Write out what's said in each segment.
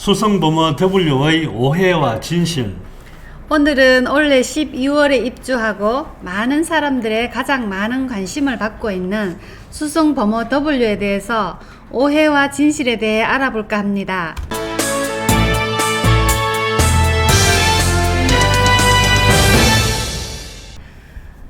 수성범어 W의 오해와 진실. 오늘은 올해 12월에 입주하고 많은 사람들의 가장 많은 관심을 받고 있는 수성범어 W에 대해서 오해와 진실에 대해 알아볼까 합니다.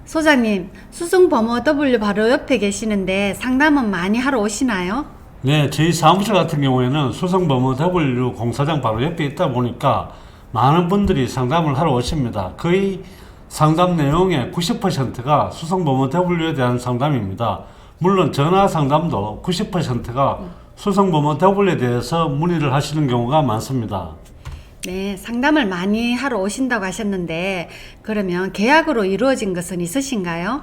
소장님, 수성범어 W 바로 옆에 계시는데 상담은 많이 하러 오시나요? 네, 저희 사무실 같은 경우에는 수성범어 W 공사장 바로 옆에 있다 보니까 많은 분들이 상담을 하러 오십니다. 거의 상담 내용의 90%가 수성범어 W에 대한 상담입니다. 물론 전화 상담도 90%가 수성범어 W에 대해서 문의를 하시는 경우가 많습니다. 네, 상담을 많이 하러 오신다고 하셨는데 그러면 계약으로 이루어진 것은 있으신가요?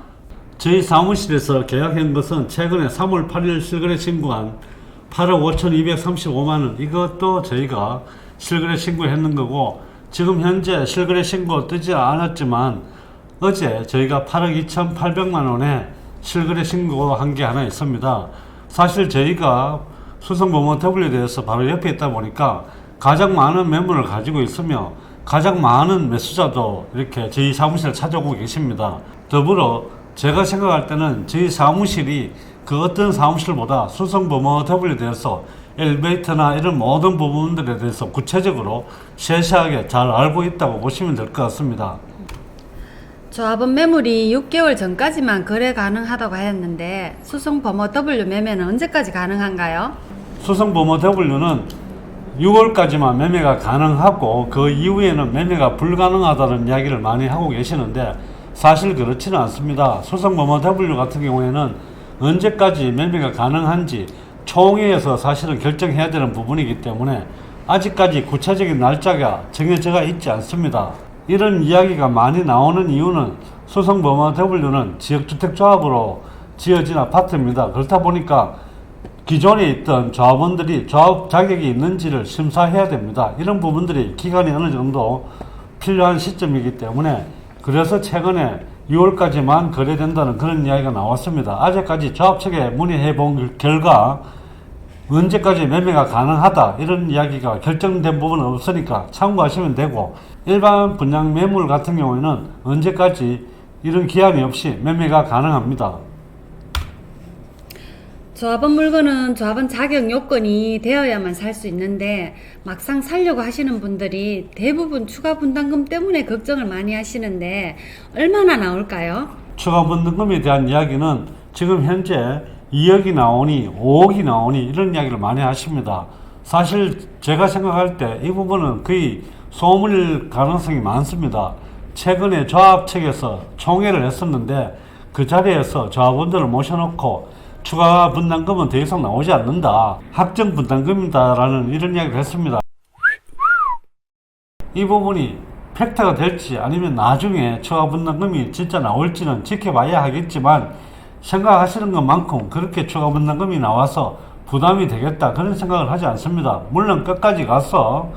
저희 사무실에서 계약한 것은 최근에 3월 8일 실거래 신고한 8억 5,235만원, 이것도 저희가 실거래 신고했는 거고, 지금 현재 실거래 신고 뜨지 않았지만 어제 저희가 8억 2,800만원에 실거래 신고한 게 하나 있습니다. 사실 저희가 수성범어 W에 대해서 바로 옆에 있다 보니까 가장 많은 매물을 가지고 있으며 가장 많은 매수자도 이렇게 저희 사무실을 찾아오고 계십니다. 더불어 제가 생각할 때는 저희 사무실이 그 어떤 사무실보다 수성범어 W에 대해서 엘리베이터나 이런 모든 부분들에 대해서 구체적으로 세세하게 잘 알고 있다고 보시면 될 것 같습니다. 조합원 매물이 6개월 전까지만 거래 가능하다고 하였는데 수성범어 W 매매는 언제까지 가능한가요? 수성범어 W는 6월까지만 매매가 가능하고 그 이후에는 매매가 불가능하다는 이야기를 많이 하고 계시는데 사실 그렇지는 않습니다. 수성범어 W 같은 경우에는 언제까지 매매가 가능한지 총회에서 사실은 결정해야 되는 부분이기 때문에 아직까지 구체적인 날짜가 정해져 있지 않습니다. 이런 이야기가 많이 나오는 이유는 수성범어 W는 지역주택조합으로 지어진 아파트입니다. 그렇다 보니까 기존에 있던 조합원들이 조합 자격이 있는지를 심사해야 됩니다. 이런 부분들이 기간이 어느 정도 필요한 시점이기 때문에 그래서 최근에 6월까지만 거래된다는 그런 이야기가 나왔습니다. 아직까지 조합 측에 문의해 본 결과 언제까지 매매가 가능하다 이런 이야기가 결정된 부분은 없으니까 참고하시면 되고, 일반 분양 매물 같은 경우에는 언제까지 이런 기한이 없이 매매가 가능합니다. 조합원 물건은 조합원 자격 요건이 되어야만 살 수 있는데 막상 살려고 하시는 분들이 대부분 추가 분담금 때문에 걱정을 많이 하시는데 얼마나 나올까요? 추가 분담금에 대한 이야기는 지금 현재 2억이 나오니 5억이 나오니 이런 이야기를 많이 하십니다. 사실 제가 생각할 때 이 부분은 거의 소문일 가능성이 많습니다. 최근에 조합 측에서 총회를 했었는데 그 자리에서 조합원들을 모셔놓고 추가 분담금은 더 이상 나오지 않는다, 확정 분담금이다라는 이런 이야기를 했습니다. 이 부분이 팩트가 될지 아니면 나중에 추가 분담금이 진짜 나올지는 지켜봐야 하겠지만 생각하시는 것만큼 그렇게 추가 분담금이 나와서 부담이 되겠다 그런 생각을 하지 않습니다. 물론 끝까지 가서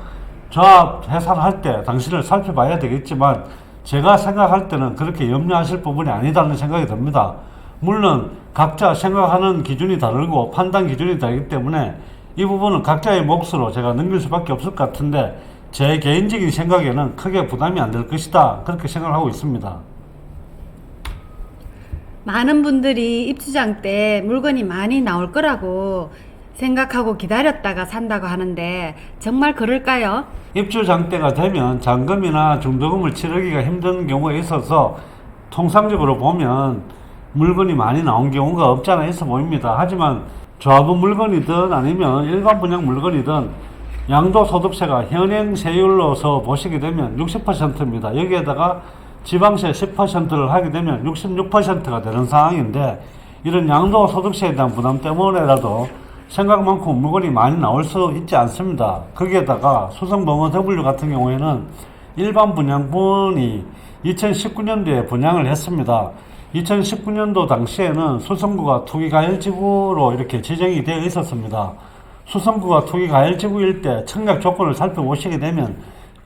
조합 해산을 할 때 당신을 살펴봐야 되겠지만 제가 생각할 때는 그렇게 염려하실 부분이 아니다는 생각이 듭니다. 물론 각자 생각하는 기준이 다르고 판단 기준이 다르기 때문에 이 부분은 각자의 몫으로 제가 넘길 수밖에 없을 것 같은데 제 개인적인 생각에는 크게 부담이 안 될 것이다 그렇게 생각을 하고 있습니다. 많은 분들이 입주장 때 물건이 많이 나올 거라고 생각하고 기다렸다가 산다고 하는데 정말 그럴까요? 입주장 때가 되면 잔금이나 중도금을 치르기가 힘든 경우가 있어서 통상적으로 보면 물건이 많이 나온 경우가 없지 않아 있어 보입니다. 하지만 조합원 물건이든 아니면 일반 분양 물건이든 양도소득세가 현행 세율로서 보시게 되면 60%입니다. 여기에다가 지방세 10%를 하게 되면 66%가 되는 상황인데 이런 양도소득세에 대한 부담 때문에라도 생각만큼 물건이 많이 나올 수 있지 않습니다. 거기에다가 수성범어 W 같은 경우에는 일반 분양분이 2019년도에 분양을 했습니다. 2019년도 당시에는 수성구가 투기과열지구로 이렇게 지정이 되어 있었습니다. 수성구가 투기과열지구일 때 청약 조건을 살펴보시게 되면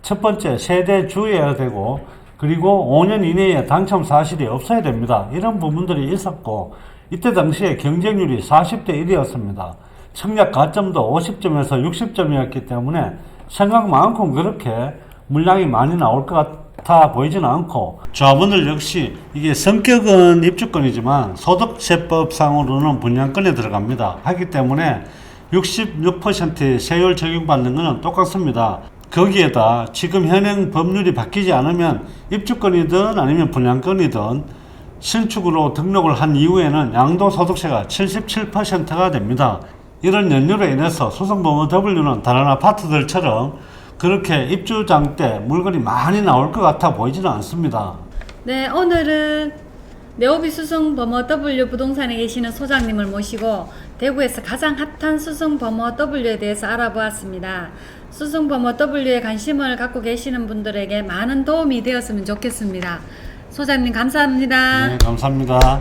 첫 번째 세대주여야 되고 그리고 5년 이내에 당첨 사실이 없어야 됩니다. 이런 부분들이 있었고 이때 당시에 경쟁률이 40대 1이었습니다. 청약 가점도 50점에서 60점이었기 때문에 생각만큼 그렇게 물량이 많이 나올 것 같아 보이지는 않고, 조합원들 역시 이게 성격은 입주권이지만 소득세법상으로는 분양권에 들어갑니다. 하기 때문에 66%의 세율 적용받는 것은 똑같습니다. 거기에다 지금 현행 법률이 바뀌지 않으면 입주권이든 아니면 분양권이든 신축으로 등록을 한 이후에는 양도소득세가 77%가 됩니다. 이런 연유로 인해서 수성범어 W는 다른 아파트들처럼 그렇게 입주장 때 물건이 많이 나올 것 같아 보이지는 않습니다. 네, 오늘은 네오비 수성범어 W 부동산에 계시는 소장님을 모시고 대구에서 가장 핫한 수성범어 W에 대해서 알아보았습니다. 수성범어 W에 관심을 갖고 계시는 분들에게 많은 도움이 되었으면 좋겠습니다. 소장님 감사합니다. 네, 감사합니다.